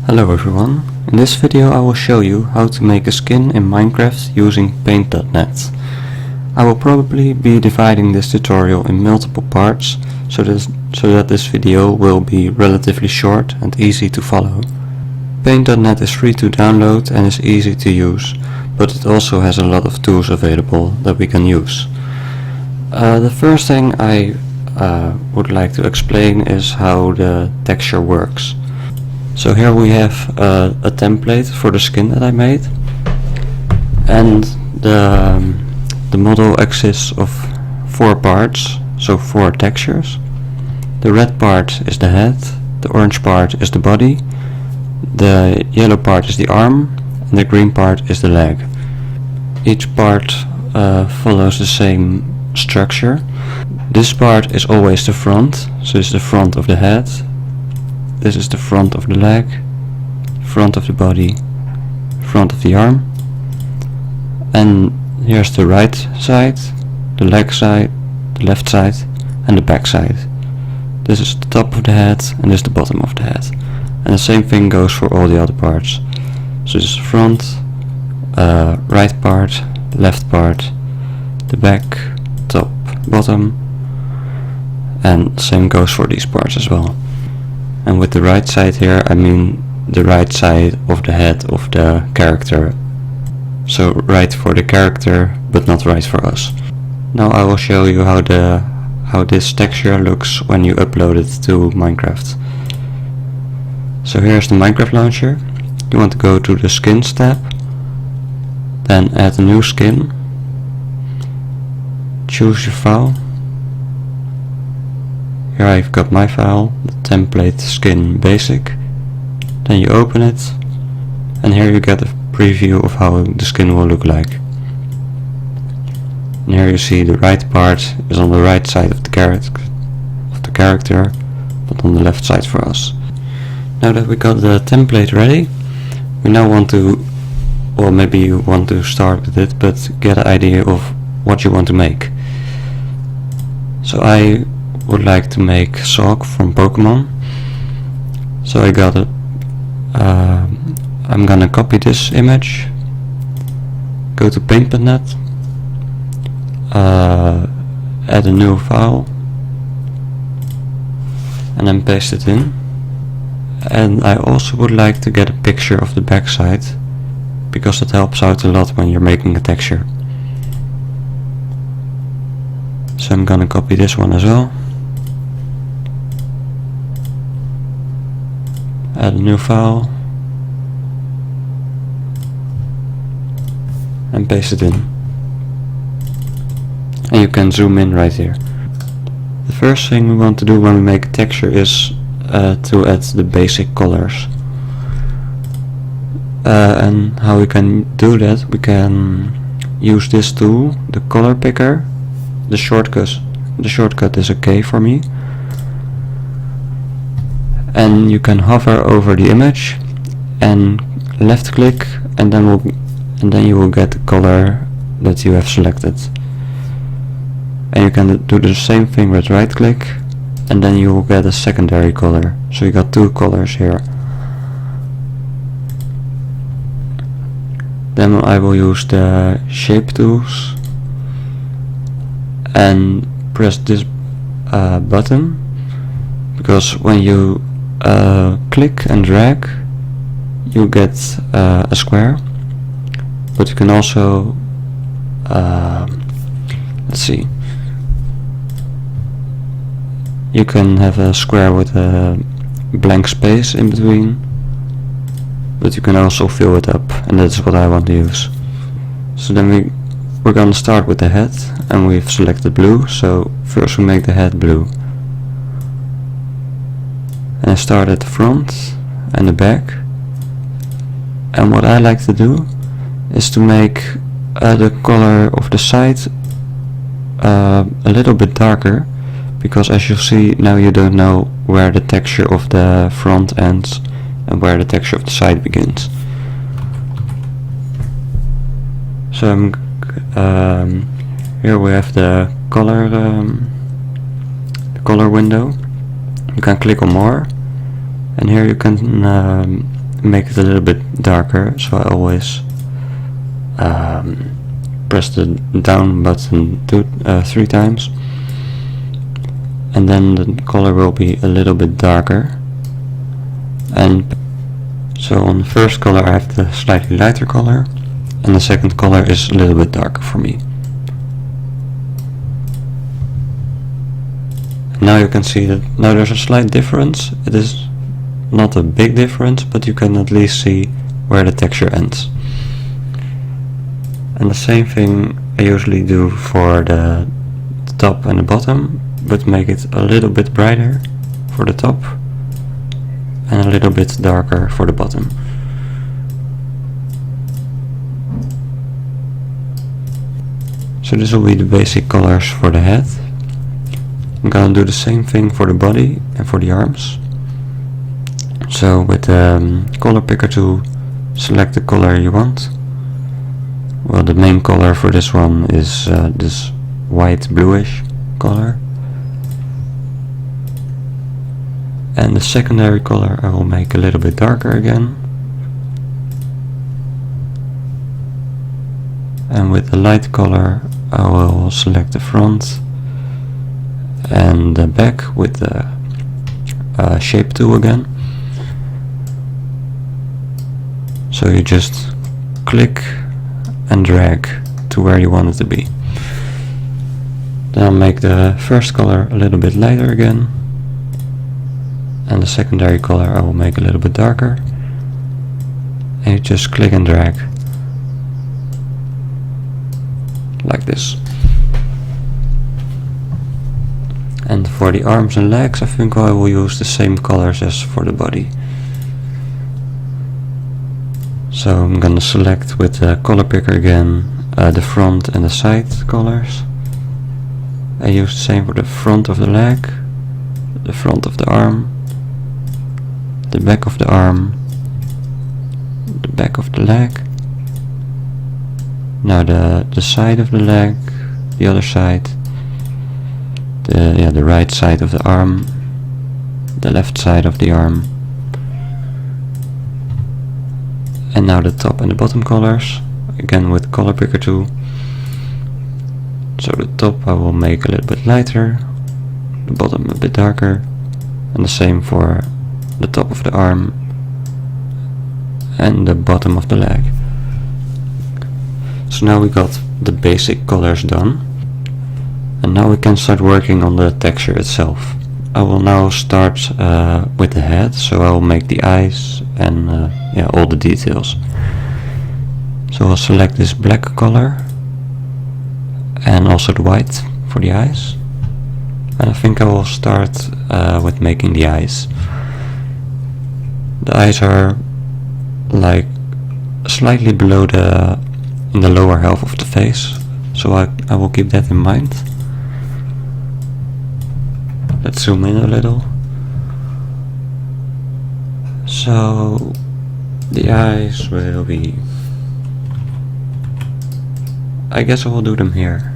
Hello everyone, in this video I will show you how to make a skin in Minecraft using paint.net. I will probably be dividing this tutorial in multiple parts so that this video will be relatively short and easy to follow. Paint.net is free to download and is easy to use, but it also has a lot of tools available that we can use. The first thing I would like to explain is how the texture works. So here we have a template for the skin that I made, and the model consists of 4 parts, so 4 textures. The red part is the head, the orange part is the body, the yellow part is the arm, and the green part is the leg. Each part follows the same structure. This part is always the front, so it's the front of the head. This is the front of the leg, front of the body, front of the arm. And here's the right side, the leg side, the left side, and the back side. This is the top of the head and this is the bottom of the head. And the same thing goes for all the other parts. So this is the front, right part, left part, the back, top, bottom. And the same goes for these parts as well. And with the right side here, I mean the right side of the head of the character. So right for the character, but not right for us. Now I will show you how this texture looks when you upload it to Minecraft. So here's the Minecraft launcher. You want to go to the skins tab, then add a new skin, choose your file. Here I've got my file, the template skin basic. Then you open it, and here you get a preview of how the skin will look like. And here you see the right part is on the right side of the character, but on the left side for us. Now that we got the template ready, we now want to, well, maybe you want to start with it, but get an idea of what you want to make. So I would like to make Sawk from Pokemon. So I got it. I'm gonna copy this image, go to paint.net, add a new file, and then paste it in. And I also would like to get a picture of the backside, because it helps out a lot when you're making a texture. So I'm gonna copy this one as well. Add a new file and paste it in, and you can zoom in right here. The first thing we want to do when we make a texture is to add the basic colors, and how we can do that, we can use this tool, the color picker. The shortcut is OK for me. And you can hover over the image and left click, and then you will get the color that you have selected. And you can do the same thing with right click, and then you will get a secondary color. So you got 2 colors here. Then I will use the shape tools and press this button, because when you click and drag, you get a square. But you can also let's see, you can have a square with a blank space in between, but you can also fill it up, and that's what I want to use. So then we're gonna start with the head, and we've selected blue, so first we make the head blue. And I start at the front and the back. And what I like to do is to make the color of the side a little bit darker, because as you see now you don't know where the texture of the front ends and where the texture of the side begins. So here we have the color window. You can click on more, and here you can make it a little bit darker, so I always press the down button 3 times, and then the color will be a little bit darker. And so on the first color I have the slightly lighter color, and the second color is a little bit darker for me. Now you can see that now there's a slight difference. It is not a big difference, but you can at least see where the texture ends. And the same thing I usually do for the top and the bottom, but make it a little bit brighter for the top and a little bit darker for the bottom. So this will be the basic colors for the head. I'm gonna do the same thing for the body and for the arms. So with the color picker tool, select the color you want. Well, the main color for this one is this white bluish color. And the secondary color I will make a little bit darker again. And with the light color I will select the front and the back with the shape tool again. So you just click and drag to where you want it to be. Then I'll make the first color a little bit lighter again, and the secondary color I will make a little bit darker, and you just click and drag like this. And for the arms and legs I think I will use the same colors as for the body. So I'm gonna select with the color picker again the front and the side colors. I use the same for the front of the leg, the front of the arm, the back of the arm, the back of the leg. Now the side of the leg, the other side, the right side of the arm, the left side of the arm. And now the top and the bottom colors, again with the color picker tool. So the top I will make a little bit lighter, the bottom a bit darker, and the same for the top of the arm and the bottom of the leg. So now we got the basic colors done, and now we can start working on the texture itself. I will now start with the head, so I will make the eyes and all the details. So I'll select this black color and also the white for the eyes, and I think I will start with making the eyes. The eyes are like slightly below in the lower half of the face, so I will keep that in mind. Let's zoom in a little. So the eyes will be, I guess I will do them here.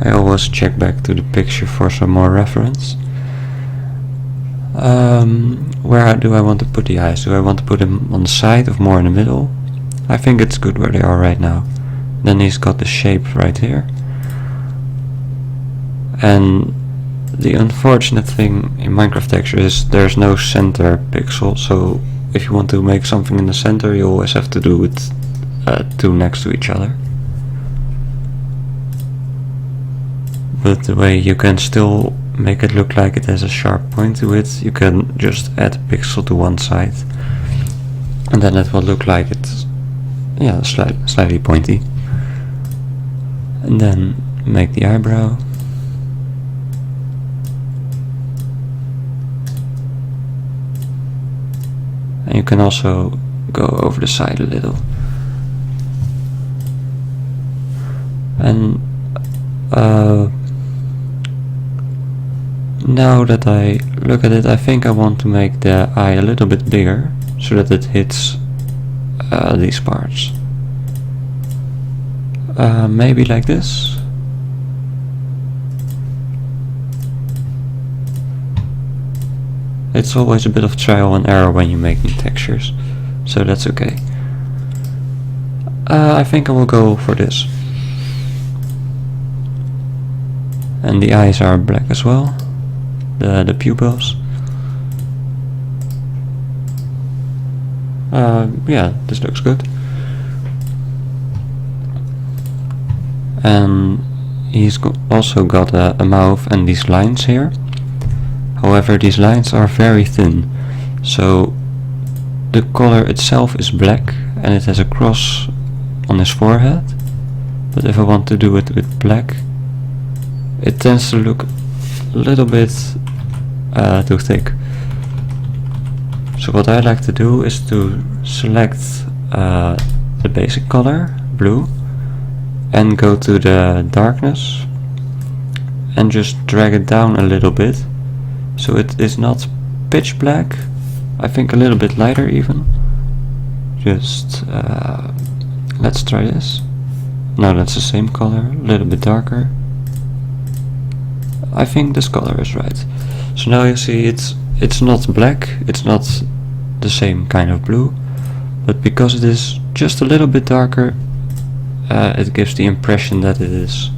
I always check back to the picture for some more reference. Where do I want to put the eyes? Do I want to put them on the side or more in the middle? I think it's good where they are right now. Then he's got the shape right here. And the unfortunate thing in Minecraft texture is there's no center pixel, so if you want to make something in the center you always have to do it two next to each other. But the way you can still make it look like it has a sharp point to it, you can just add a pixel to one side and then it will look like it's slightly pointy. And then make the eyebrow. And you can also go over the side a little. And now that I look at it, I think I want to make the eye a little bit bigger so that it hits these parts. Maybe like this. It's always a bit of trial and error when you're making textures, so that's okay. I think I will go for this. And the eyes are black as well, the pupils. Yeah, this looks good. And he's also got a mouth and these lines here. However, these lines are very thin, so the color itself is black and it has a cross on his forehead. But if I want to do it with black, it tends to look a little bit too thick. So what I like to do is to select the basic color, blue, and go to the darkness and just drag it down a little bit, so it is not pitch black, I think a little bit lighter even. Just let's try this. No, that's the same color, a little bit darker. I think this color is right. So now you see it's not black, it's not the same kind of blue, but because it is just a little bit darker, it gives the impression that it is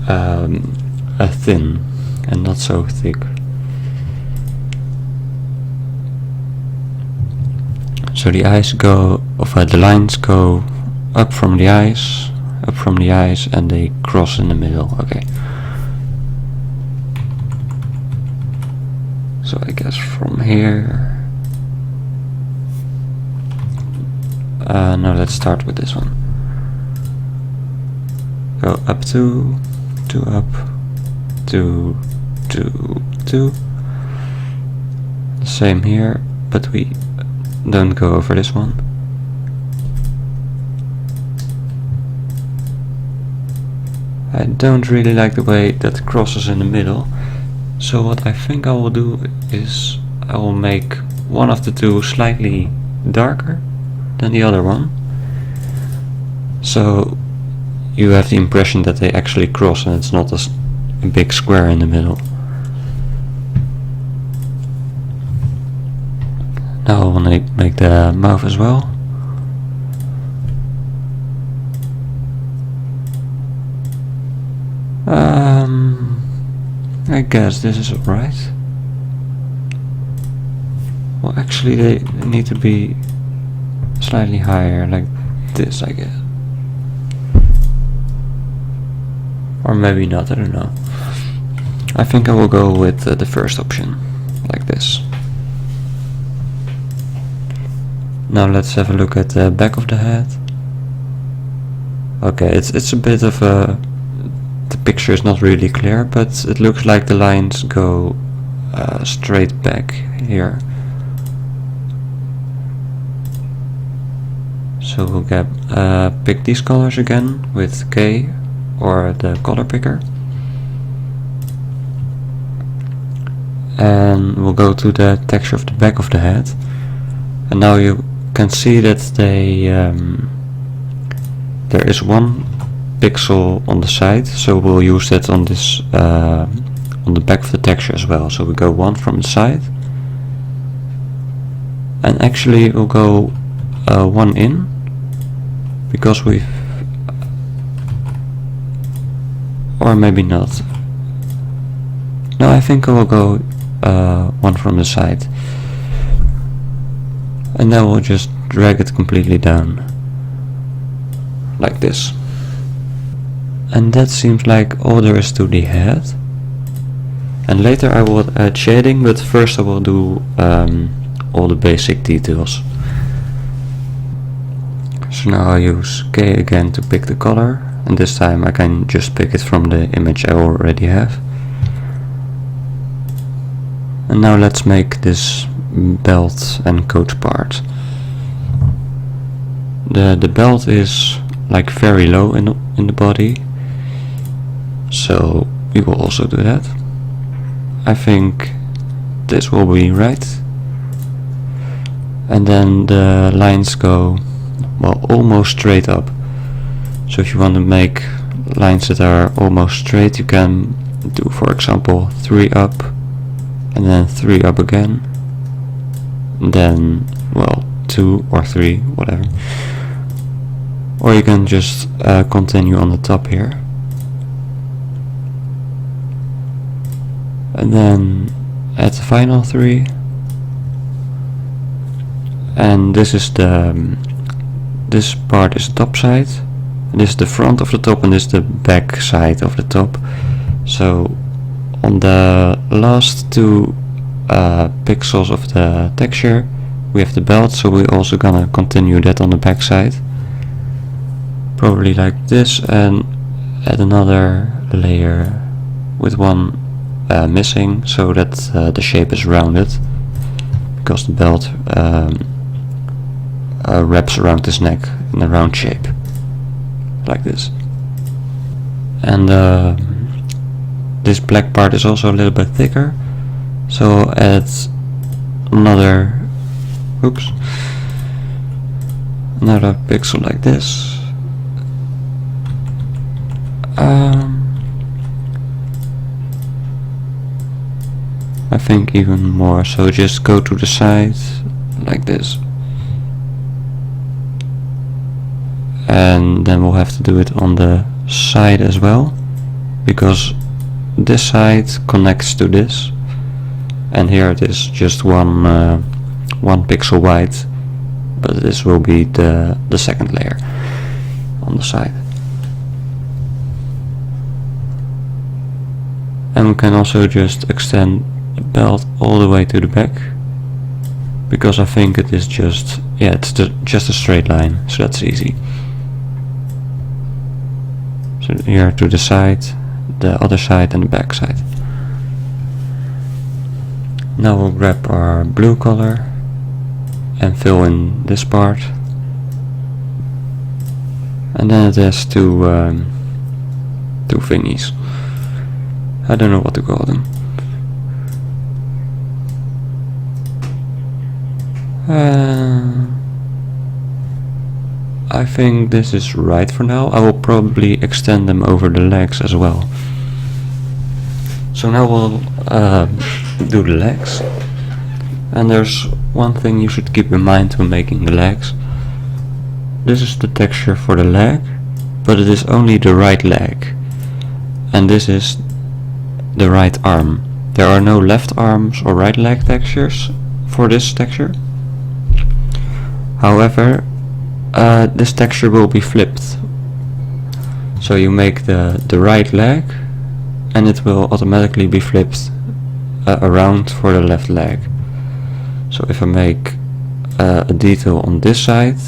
a thin and not so thick. So the eyes go, the lines go up from the eyes, and they cross in the middle. Okay. So I guess from here. No, let's start with this one. Go up 2, 2 up, 2, 2, 2. Same here, but we don't go over this one. I don't really like the way that crosses in the middle, so what I think I will do is I will make one of the two slightly darker than the other one, so you have the impression that they actually cross and it's not a big square in the middle. Now I want to make the mouth as well. I guess this is alright. Well, actually they need to be slightly higher, like this, I guess. Or maybe not, I don't know. I think I will go with the first option, like this. Now let's have a look at the back of the head. Okay, it's a bit of a... the picture is not really clear, but it looks like the lines go straight back here. So we'll get pick these colors again with K or the color picker, and we'll go to the texture of the back of the head, and now you can see that they there is one pixel on the side, so we'll use that on this on the back of the texture as well. So we go one from the side, and actually we'll go one in, because we've, or maybe not. No, I think I will go one from the side, and then we'll just drag it completely down like this. And that seems like all there is to the head. And later I will add shading, but first I will do all the basic details. So now I use K again to pick the color, and this time I can just pick it from the image I already have. And now let's make this belt and coat part. The belt is like very low in the body, so we will also do that. I think this will be right. And then the lines go, well, almost straight up. So if you want to make lines that are almost straight, you can do, for example, 3 up and then 3 up again, and then, well, 2 or 3, whatever. Or you can just continue on the top here, and then add the final 3. And this is this part is the top side, and this is the front of the top, and this is the back side of the top. So on the last 2 pixels of the texture we have the belt, so we're also gonna continue that on the back side, probably like this, and add another layer with one missing, so that the shape is rounded, because the belt wraps around his neck in a round shape, like this. And this black part is also a little bit thicker, so add another another pixel like this. I think even more, so just go to the side like this, and then we'll have to do it on the side as well, because this side connects to this, and here it is just one pixel wide, but this will be the second layer on the side. And we can also just extend the belt all the way to the back, because I think it is just, yeah, it's just a straight line, so that's easy. So here to the side, the other side, and the back side. Now we'll grab our blue color and fill in this part, and then it has two thingies. I don't know what to call them. I think this is right for now. I will probably extend them over the legs as well. So now we'll do the legs, and there's one thing you should keep in mind when making the legs. This is the texture for the leg, but it is only the right leg, and this is the right arm. There are no left arms or right leg textures for this texture. However, this texture will be flipped. So you make the right leg, and it will automatically be flipped around for the left leg. So if I make a detail on this side,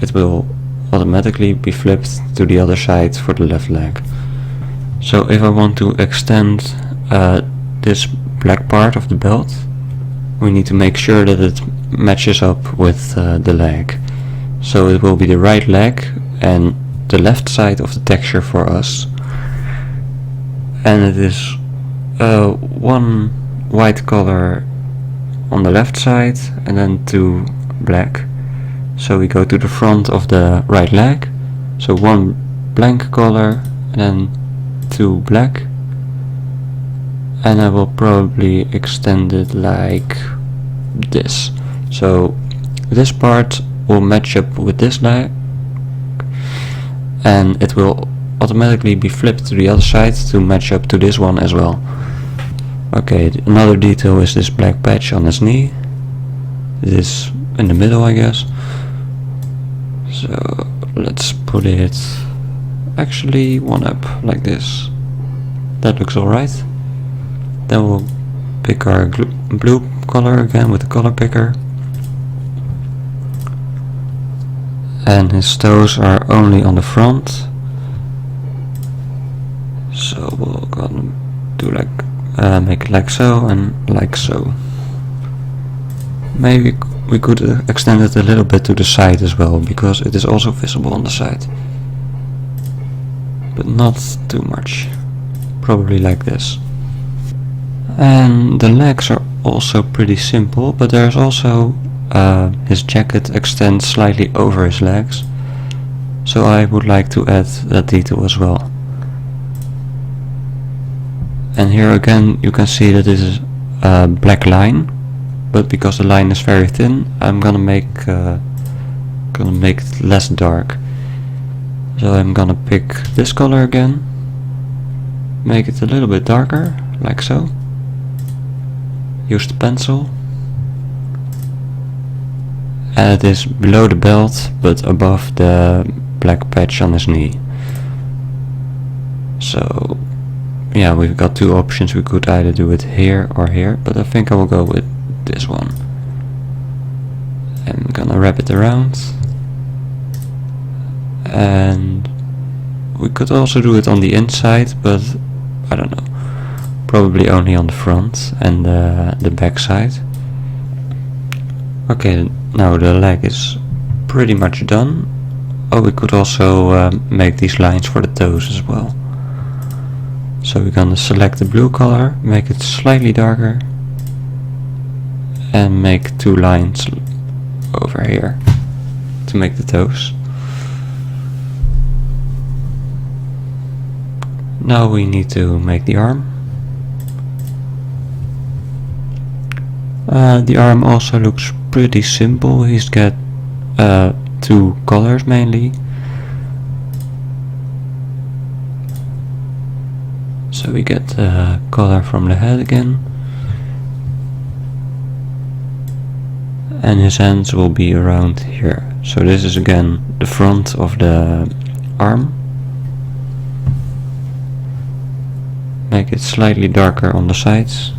it will automatically be flipped to the other side for the left leg. So if I want to extend this black part of the belt, we need to make sure that it matches up with the leg. So it will be the right leg and the left side of the texture for us. And it is one white color on the left side and then 2 black. So we go to the front of the right leg, so 1 blank color and then 2 black, and I will probably extend it like this. So this part will match up with this leg, and it will automatically be flipped to the other side to match up to this one as well. Okay, another detail is this black patch on his knee. This in the middle, I guess. So let's put it actually 1 up like this. That looks alright. Then we'll pick our blue color again with the color picker, and his toes are only on the front, so we're gonna do like make it like so and like so. Maybe we could extend it a little bit to the side as well, because it is also visible on the side, but not too much, probably like this. And the legs are also pretty simple, but there's also his jacket extends slightly over his legs, so I would like to add that detail as well. And here again you can see that this is a black line, but because the line is very thin, I'm gonna make it less dark. So I'm gonna pick this color again, make it a little bit darker, like so. Use the pencil. And it is below the belt, but above the black patch on his knee. So yeah, we've got two options. We could either do it here or here, but I think I will go with this one. I'm gonna wrap it around. And we could also do it on the inside, but I don't know. Probably only on the front and the back side. Okay, now the leg is pretty much done. Oh, we could also make these lines for the toes as well. So we're gonna select the blue color, make it slightly darker, and make two lines over here to make the toes. Now we need to make the arm. The arm also looks pretty simple. He's got two colors mainly. So we get the color from the head again. And his hands will be around here. So this is again the front of the arm. Make it slightly darker on the sides,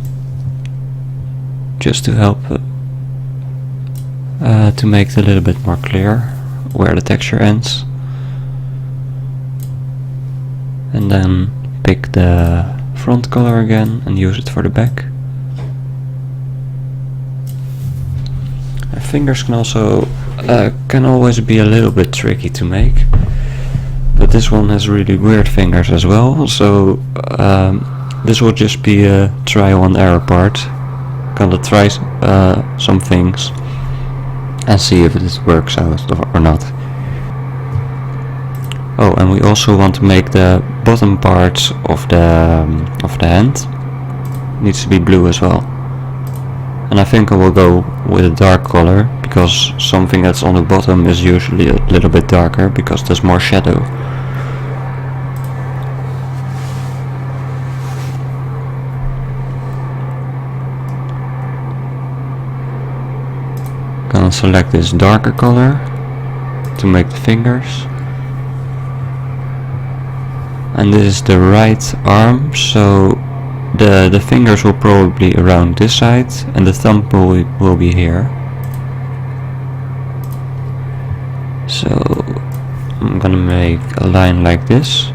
just to help to make it a little bit more clear where the texture ends. And then pick the front color again and use it for the back. Fingers can also can always be a little bit tricky to make, but this one has really weird fingers as well, so this will just be a trial and error part. Gonna try some things and see if it works out or not. Oh, and we also want to make the bottom part of the hand. Needs to be blue as well. And I think I will go with a dark color, because something that's on the bottom is usually a little bit darker, because there's more shadow. Gonna select this darker color to make the fingers. And this is the right arm, so the fingers will probably around this side and the thumb will be here. So I'm gonna make a line like this.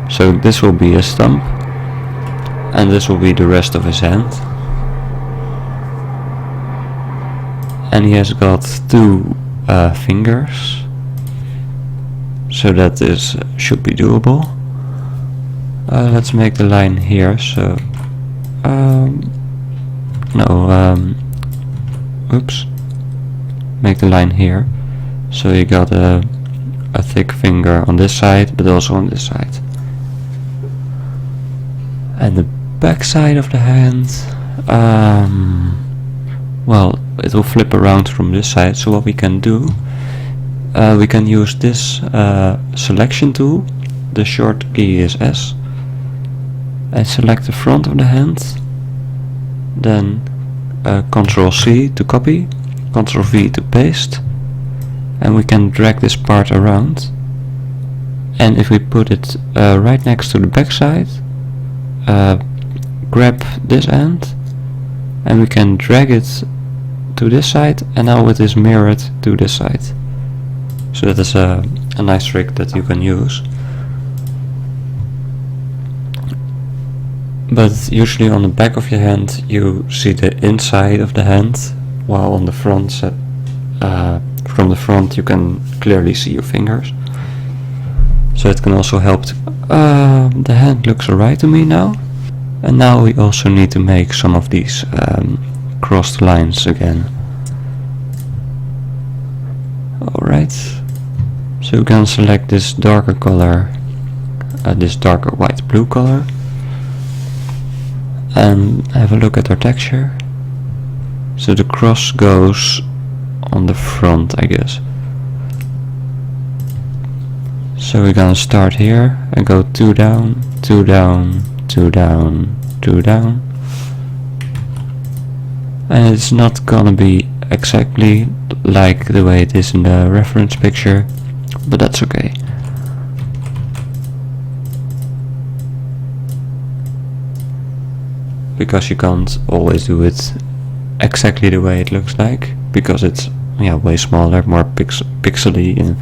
So this will be his thumb and this will be the rest of his hand. And he has got two fingers, so that this should be doable. Let's make the line here. So oops, make the line here. So you got a thick finger on this side, but also on this side. And the back side of the hand, well, it will flip around from this side. So what we can do, we can use this selection tool. The short key is S. And select the front of the hand. Then Ctrl C to copy, Ctrl V to paste. And we can drag this part around. And if we put it right next to the back side, grab this end, and we can drag it to this side, and now it is mirrored to this side. So that is a nice trick that you can use. But usually on the back of your hand you see the inside of the hand, while on the front from the front you can clearly see your fingers. So it can also help the hand looks alright to me now. And now we also need to make some of these crossed lines again. Alright, so we can select this darker color, this darker white blue color. and have a look at our texture. So the cross goes on the front, I guess. So we're gonna start here and go 2 down, 2 down, 2 down, 2 down. And it's not gonna be exactly like the way it is in the reference picture, but that's okay. Because you can't always do it exactly the way it looks like, because it's way smaller, more pixely. And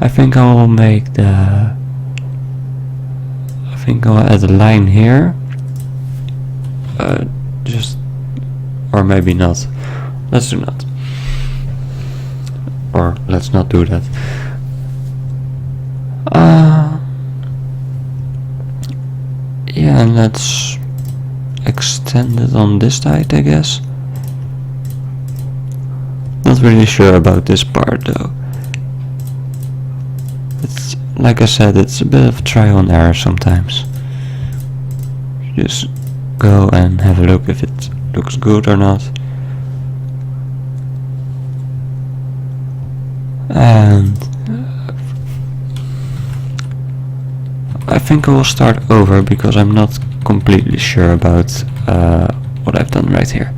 I think I will make the... I think I'll add a line here. Or maybe not. Let's do not. Or let's not do that. Yeah, and let's extend it on this side, I guess. Not really sure about this part though. It's, like I said, it's a bit of trial and error sometimes. Just go and have a look if it looks good or not. And I think I will start over because I'm not completely sure about what I've done right here.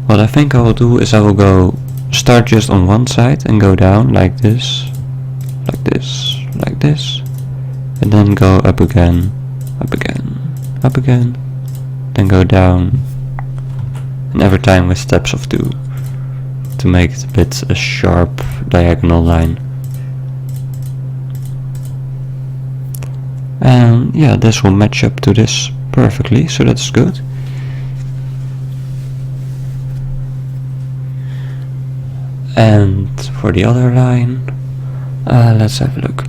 What I think I will do is I will go start just on one side and go down like this, like this, like this, and then go up again, up again, up again, then go down, and every time with steps of 2 to make it a bit a sharp diagonal line. And yeah, this will match up to this perfectly, so that's good. And for the other line, let's have a look.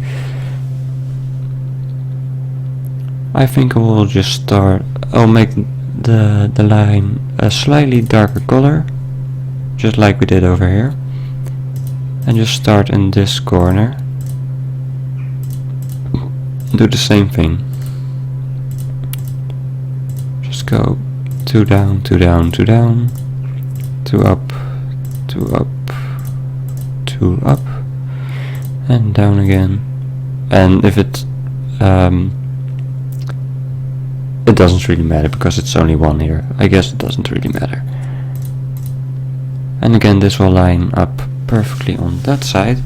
I think I will just start, I'll make the line a slightly darker color, just like we did over here, and just start in this corner. Do the same thing. Just go 2 down, 2 down, 2 down, 2 up, 2 up, 2 up, and down again. And if it doesn't really matter because it's only one here. I guess it doesn't really matter. And again, this will line up perfectly on that side.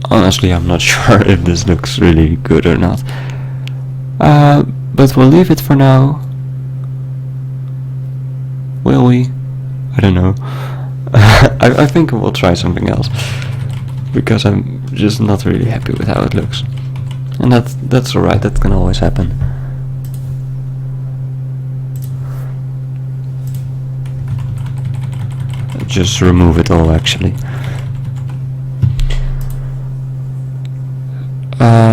Honestly, I'm not sure if this looks really good or not. But we'll leave it for now. Will we? I don't know. I think we'll try something else, because I'm just not really happy with how it looks. And that's alright, that can always happen. Just remove it all actually.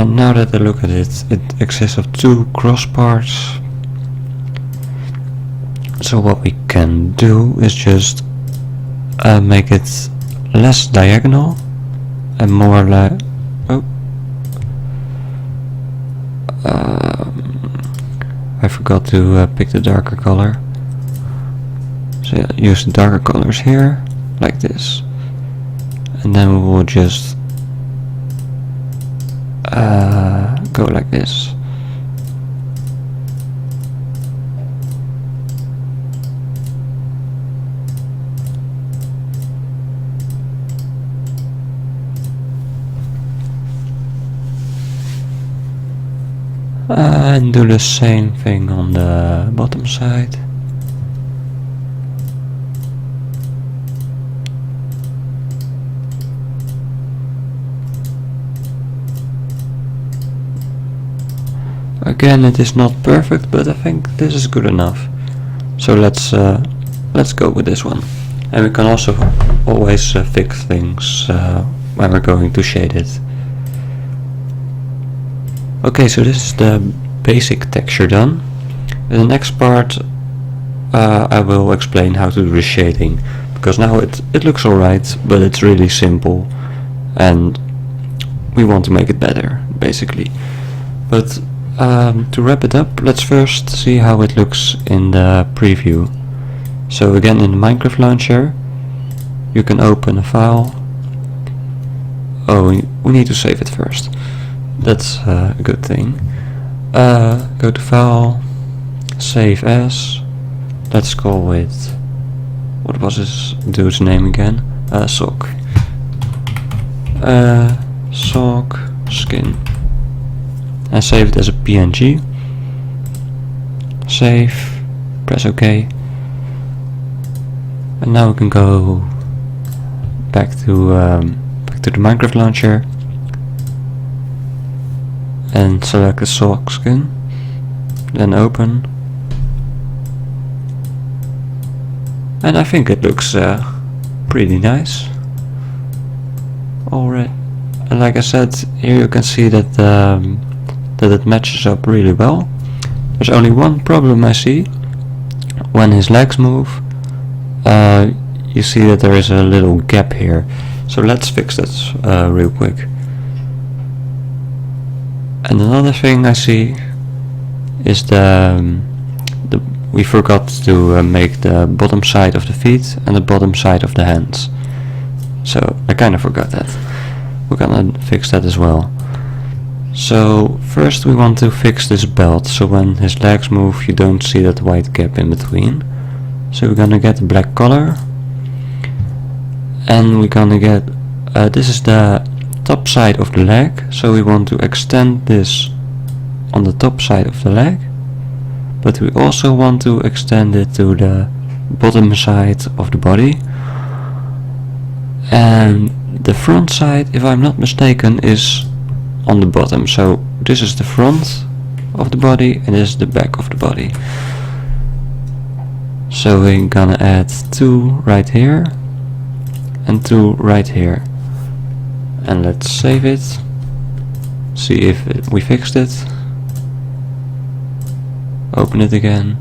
Now that I look at it, it consists of 2 cross parts. So what we can do is just make it less diagonal and more like... I forgot to pick the darker color. So yeah, use the darker colors here, like this. And then we will just go like this. And do the same thing on the bottom side. Again, it is not perfect, but I think this is good enough. So let's go with this one. And we can also always fix things when we're going to shade it. Okay, so this is the basic texture done. In the next part I will explain how to do the shading, because now it looks alright, but it's really simple and we want to make it better, basically. But To wrap it up, let's first see how it looks in the preview. So again, in the Minecraft launcher, you can open a file. Oh, we need to save it first. That's a good thing. Go to File, Save As. Let's go with, what was this dude's name again? Sawk. Sawk skin. And save it as a PNG. Save. Press OK. And now we can go back to the Minecraft launcher and select the Sawk skin. Then open. And I think it looks pretty nice. Alright, and like I said, here you can see that that it matches up really well. There's only one problem I see. When his legs move, you see that there is a little gap here. So let's fix that real quick. And another thing I see is we forgot to make the bottom side of the feet and the bottom side of the hands. So I kind of forgot that. We're gonna fix that as well. So first we want to fix this belt, so when his legs move you don't see that white gap in between. So we're gonna get a black color, and we're gonna get this is the top side of the leg, so we want to extend this on the top side of the leg, but we also want to extend it to the bottom side of the body. And the front side, if I'm not mistaken, is on the bottom. So this is the front of the body and this is the back of the body. So we're gonna add 2 right here and 2 right here. And let's save it. See if we fixed it. Open it again.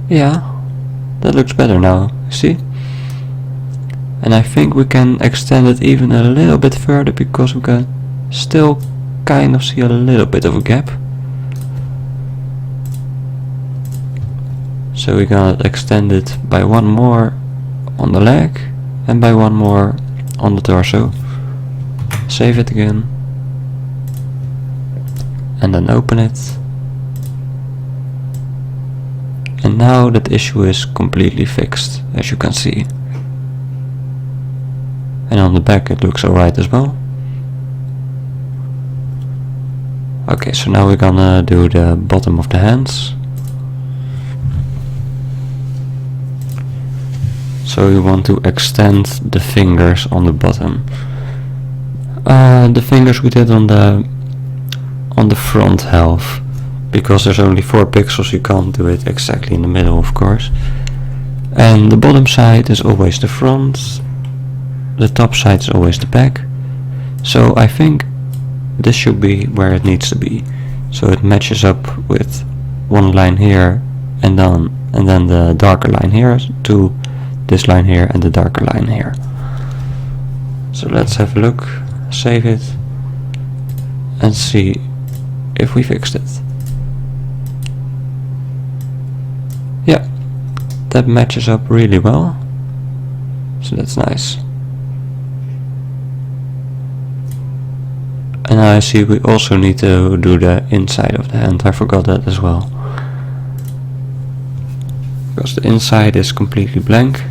Yeah, that looks better now, see? And I think we can extend it even a little bit further, because we can still kind of see a little bit of a gap. So we're gonna extend it by 1 more on the leg and by 1 more on the torso. Save it again. And then open it. And now that issue is completely fixed, as you can see. And on the back it looks alright as well. Okay, so now we're gonna do the bottom of the hands. So we want to extend the fingers on the bottom. The fingers we did on the front half, because there's only 4 pixels, you can't do it exactly in the middle, of course. And the bottom side is always the front, the top side is always the back. So I think this should be where it needs to be. So it matches up with 1 line here and then the darker line here to this line here and the darker line here. So let's have a look, save it, and see if we fixed it. Yeah, that matches up really well, so that's nice. And now I see we also need to do the inside of the hand. I forgot that as well, because the inside is completely blank.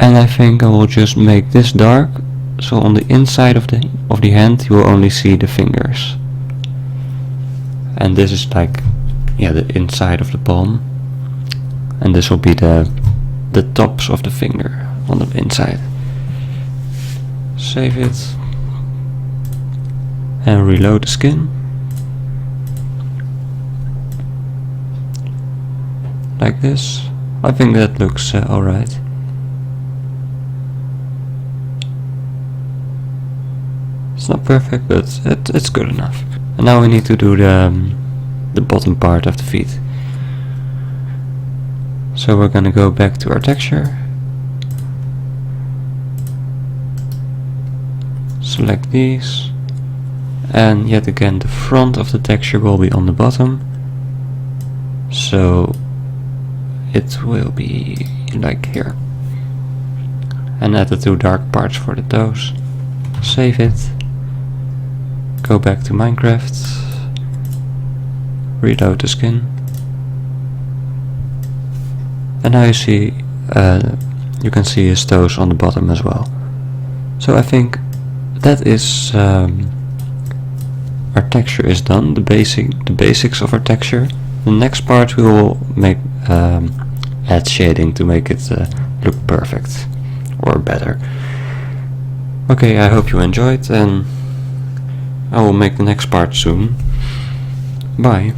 And I think I will just make this dark, so on the inside of the hand you will only see the fingers. And this is like, yeah, the inside of the palm. And this will be the tops of the finger on the inside. Save it. And reload the skin. Like this. I think that looks alright. It's not perfect, but it's good enough. And now we need to do the bottom part of the feet. So we're gonna go back to select these, and yet again the front of the texture will be on the bottom, so it will be like here. And add the two dark parts for the toes. Save it. Go back to Minecraft. Reload the skin. And now you see, you can see his toes on the bottom as well. So I think that is our texture is done. The basics of our texture. The next part we will make add shading to make it look perfect. Or better. Okay, I hope you enjoyed, and I will make the next part soon. Bye.